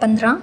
15।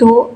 2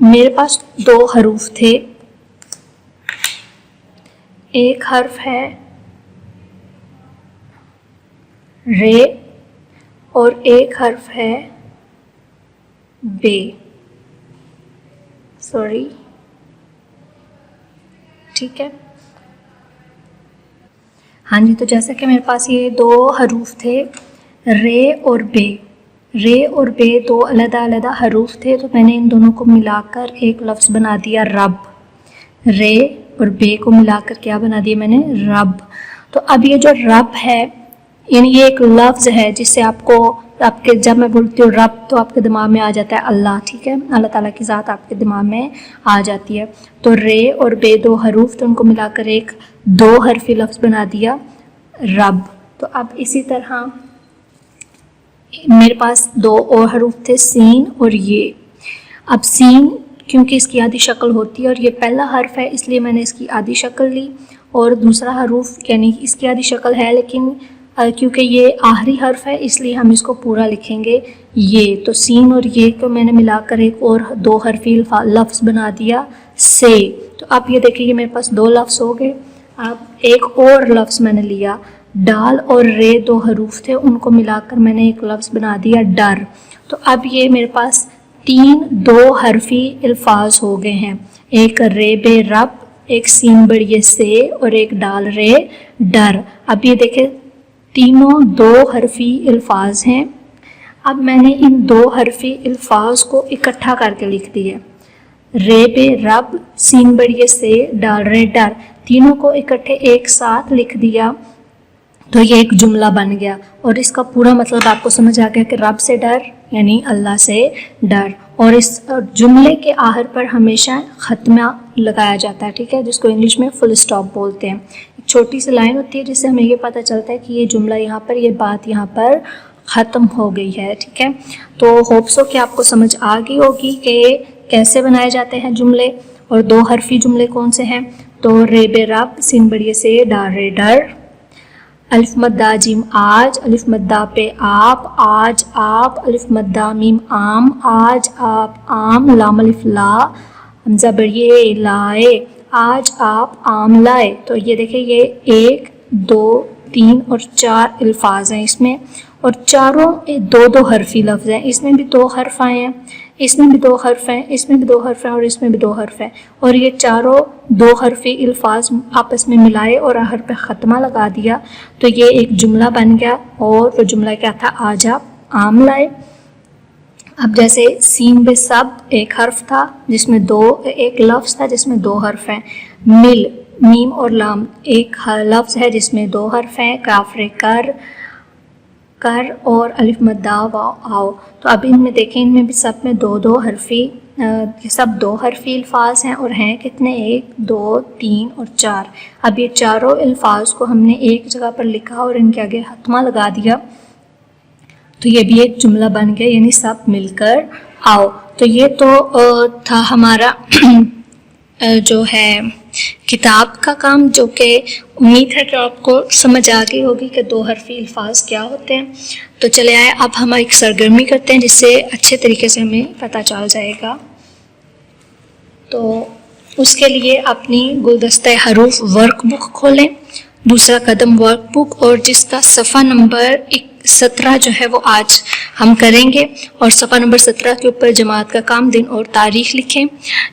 میرے پاس 2 حروف تھے، ایک حرف ہے رے اور ایک حرف ہے بے، سوری، ٹھیک ہے۔ ہاں جی، تو جیسا کہ میرے پاس یہ 2 حروف تھے رے اور بے، رے اور بے 2 علیحدہ علیحدہ حروف تھے، تو میں نے ان دونوں کو ملا کر ایک لفظ بنا دیا رب، رے اور بے کو ملا کر کیا بنا دیا میں نے رب۔ تو اب یہ جو رب ہے یعنی یہ ایک لفظ ہے جس سے آپ کے جب میں بولتی ہوں رب تو آپ کے دماغ میں آ جاتا ہے اللہ، ٹھیک ہے، اللہ تعالیٰ کی ذات آپ کے دماغ میں آ جاتی ہے۔ تو رے اور بے 2 حروف، تو ان کو ملا کر ایک 2 حرفی لفظ بنا دیا رب۔ تو اب اسی طرح میرے پاس 2 اور حروف تھے سین اور یہ۔ اب سین کیونکہ اس کی آدھی شکل ہوتی ہے اور یہ پہلا حرف ہے اس لیے میں نے اس کی آدھی شکل لی، اور دوسرا حروف یعنی اس کی آدھی شکل ہے لیکن کیونکہ یہ آخری حرف ہے اس لیے ہم اس کو پورا لکھیں گے یہ۔ تو سین اور یہ کو میں نے ملا کر ایک اور 2 حرفی لفظ بنا دیا سے۔ تو اب یہ دیکھیں یہ میرے پاس 2 لفظ ہو گئے۔ اب ایک اور لفظ میں نے لیا، ڈال اور رے 2 حروف تھے، ان کو ملا کر میں نے ایک لفظ بنا دیا ڈر۔ تو اب یہ میرے پاس 3 2 حرفی الفاظ ہو گئے ہیں، ایک رے بے رب، ایک سین بڑی سے اور ایک ڈال رے ڈر۔ اب یہ دیکھیں تینوں 2 حرفی الفاظ ہیں۔ اب میں نے ان 2 حرفی الفاظ کو اکٹھا کر کے لکھ دیا، رے بے رب، سین بڑی سے، ڈال رے ڈر، تینوں کو اکٹھے ایک ساتھ لکھ دیا تو یہ ایک جملہ بن گیا، اور اس کا پورا مطلب آپ کو سمجھ آ گیا کہ رب سے ڈر یعنی اللہ سے ڈر۔ اور اس جملے کے آخر پر ہمیشہ ختمہ لگایا جاتا ہے، ٹھیک ہے، جس کو انگلش میں فل اسٹاپ بولتے ہیں۔ ایک چھوٹی سی لائن ہوتی ہے جس سے ہمیں یہ پتہ چلتا ہے کہ یہ جملہ یہاں پر، یہ بات یہاں پر ختم ہو گئی ہے، ٹھیک ہے۔ تو ہوپ سو کہ آپ کو سمجھ آ گئی ہوگی کہ کیسے بنائے جاتے ہیں جملے، اور 2 حرفی جملے کون سے ہیں۔ تو رے بے رب، سین بڑی سے، ڈال رے ڈر، الف مدہ جیم آج، الف مدہ پہ آپ، آج آپ، الف مدہ میم آم، آج آپ آم، لام الف لا، حمزہ بڑی لائے، آج آپ آم لائے۔ تو یہ دیکھیں یہ 1 2 3 اور 4 الفاظ ہیں اس میں، اور چاروں 2 2 حرفی لفظ ہیں، اس میں بھی 2 حرف آئے ہیں، اس میں بھی 2 حرف ہیں، اس میں بھی 2 حرف ہیں، اور اس میں بھی 2 حرف ہیں، اور یہ چاروں 2 حرفی الفاظ آپس میں ملائے اور آخر پہ ختمہ لگا دیا تو یہ ایک جملہ بن گیا، اور وہ جملہ کیا تھا، آج آپ آم لائے۔ اب جیسے سین بے سب ایک حرف تھا جس میں ایک لفظ تھا جس میں 2 حرف ہیں، مل، میم اور لام ایک لفظ ہے جس میں 2 حرف ہیں، کاف رے کر اور الف مدہ واو آؤ۔ تو اب ان میں دیکھیں ان میں بھی سب میں 2 2 حرفی، یہ سب 2 حرفی الفاظ ہیں، اور ہیں کتنے، 1 2 3 اور 4۔ اب یہ چاروں الفاظ کو ہم نے ایک جگہ پر لکھا اور ان کے آگے ختمہ لگا دیا تو یہ بھی ایک جملہ بن گیا، یعنی سب مل کر آؤ۔ تو یہ تو تھا ہمارا جو ہے کتاب کا کام، جو کہ امید ہے کہ آپ کو سمجھ آ گئی ہوگی کہ 2 حرفی الفاظ کیا ہوتے ہیں۔ تو چلے آئے اب ہم ایک سرگرمی کرتے ہیں جس سے اچھے طریقے سے ہمیں پتہ چل جائے گا۔ تو اس کے لیے اپنی گلدستہ حروف ورک بک کھولیں، دوسرا قدم ورک بک، اور جس کا صفحہ نمبر 17 جو ہے وہ آج ہم کریں گے، اور صفحہ نمبر 17 کے اوپر جماعت کا کام، دن اور تاریخ لکھیں۔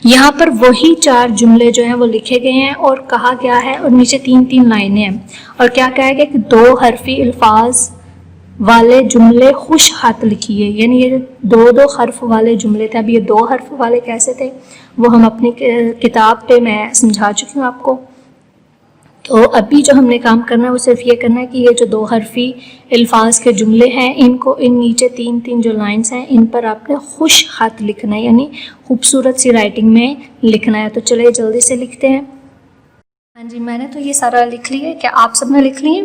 یہاں پر وہی 4 جملے جو ہیں وہ لکھے گئے ہیں اور کہا گیا ہے، اور نیچے 3 3 لائنیں ہیں، اور کیا کہا گیا کہ 2 حرفی الفاظ والے جملے خوش خط لکھیے، یعنی یہ 2 2 حرف والے جملے تھے۔ اب یہ 2 حرف والے کیسے تھے وہ ہم اپنی کتاب پہ میں سمجھا چکی ہوں آپ کو۔ تو ابھی جو ہم نے کام کرنا ہے وہ صرف یہ کرنا ہے کہ یہ جو 2 حرفی الفاظ کے جملے ہیں ان کو ان نیچے 3 3 جو لائنز ہیں ان پر آپ نے خوش خط لکھنا ہے، یعنی خوبصورت سی رائٹنگ میں لکھنا ہے۔ تو چلے جلدی سے لکھتے ہیں۔ ہاں جی، میں نے تو یہ سارا لکھ لیا ہے، کیا آپ سب نے لکھ لیے؟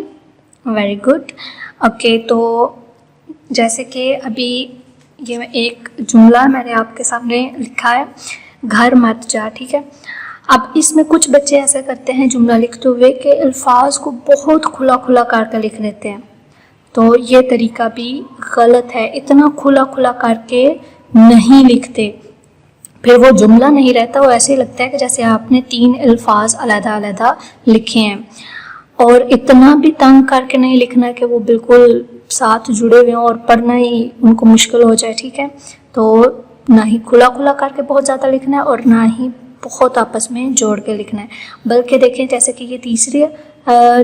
Very good, okay. تو جیسے کہ ابھی یہ ایک جملہ میں نے آپ کے سامنے لکھا ہے، گھر مت جا، ٹھیک ہے۔ اب اس میں کچھ بچے ایسا کرتے ہیں جملہ لکھتے ہوئے کہ الفاظ کو بہت کھلا کھلا کر کے لکھ لیتے ہیں، تو یہ طریقہ بھی غلط ہے، اتنا کھلا کھلا کر کے نہیں لکھتے۔ پھر وہ جملہ نہیں رہتا، وہ ایسے ہی لگتا ہے کہ جیسے آپ نے 3 الفاظ علیحدہ علیحدہ لکھے ہیں. اور اتنا بھی تنگ کر کے نہیں لکھنا کہ وہ بالکل ساتھ جڑے ہوئے ہوں اور پڑھنا ہی ان کو مشکل ہو جائے. ٹھیک ہے، تو نہ ہی کھلا کھلا کر کے بہت زیادہ لکھنا ہے اور نہ ہی بہت آپس میں جوڑ کے لکھنا ہے. بلکہ دیکھیں جیسے کہ یہ تیسری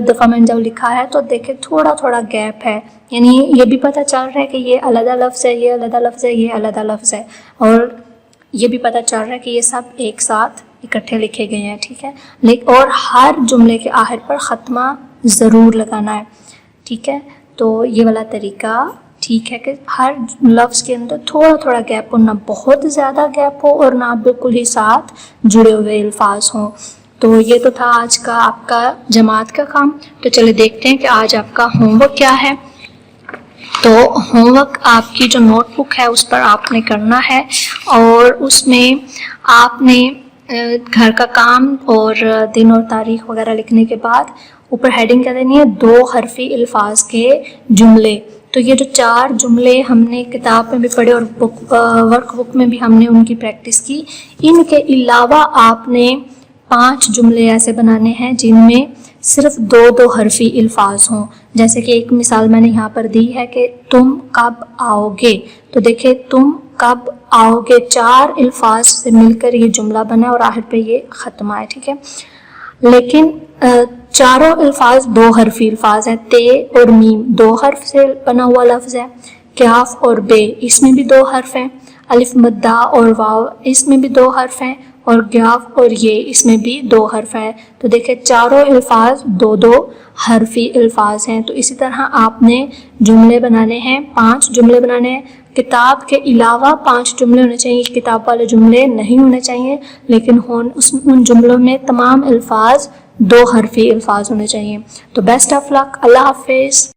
دفعہ میں نے جب لکھا ہے تو دیکھیں تھوڑا تھوڑا گیپ ہے، یعنی یہ بھی پتہ چل رہا ہے کہ یہ علیحدہ لفظ ہے، یہ علیحدہ لفظ ہے، یہ علیحدہ لفظ ہے، اور یہ بھی پتہ چل رہا ہے کہ یہ سب ایک ساتھ اکٹھے لکھے گئے ہیں. ٹھیک ہے، اور ہر جملے کے آخر پر ختمہ ضرور لگانا ہے. ٹھیک ہے، تو یہ والا طریقہ ٹھیک ہے کہ ہر لفظ کے اندر تھوڑا تھوڑا گیپ ہو، نہ بہت زیادہ گیپ ہو اور نہ بالکل ہی ساتھ جڑے ہوئے الفاظ ہوں. تو یہ تو تھا آج کا آپ کا جماعت کا کام. تو چلے دیکھتے ہیں کہ آج آپ کا ہوم ورک کیا ہے. تو ہوم ورک آپ کی جو نوٹ بک ہے اس پر آپ نے کرنا ہے، اور اس میں آپ نے گھر کا کام اور دن اور تاریخ وغیرہ لکھنے کے بعد اوپر ہیڈنگ کیا دینی ہے، 2 حرفی الفاظ کے جملے. تو یہ جو 4 جملے ہم نے کتاب میں بھی پڑھے اور ورک بک میں بھی ہم نے ان کی پریکٹس کی، ان کے علاوہ آپ نے 5 جملے ایسے بنانے ہیں جن میں صرف 2 حرفی الفاظ ہوں. جیسے کہ ایک مثال میں نے یہاں پر دی ہے کہ تم کب آؤ گے. تو دیکھیں تم کب آؤ گے 4 الفاظ سے مل کر یہ جملہ بنا اور آخر پہ یہ ختم آئے. ٹھیک ہے، لیکن چاروں الفاظ 2 حرفی الفاظ ہیں. تے اور میم 2 حرف سے بنا ہوا لفظ ہے. کاف اور بے اس میں بھی 2 حرف ہیں. الف مدہ اور واو اس میں بھی 2 حرف ہیں، اور گیاف اور یہ اس میں بھی 2 حرف ہیں. تو دیکھیں چاروں الفاظ 2 حرفی الفاظ ہیں. تو اسی طرح آپ نے جملے بنانے ہیں، 5 جملے بنانے ہیں. کتاب کے علاوہ 5 جملے ہونے چاہیے، کتاب والے جملے نہیں ہونے چاہیے، لیکن ان جملوں میں تمام الفاظ 2 حرفی الفاظ ہونے چاہیے. تو بیسٹ آف لک، اللہ حافظ.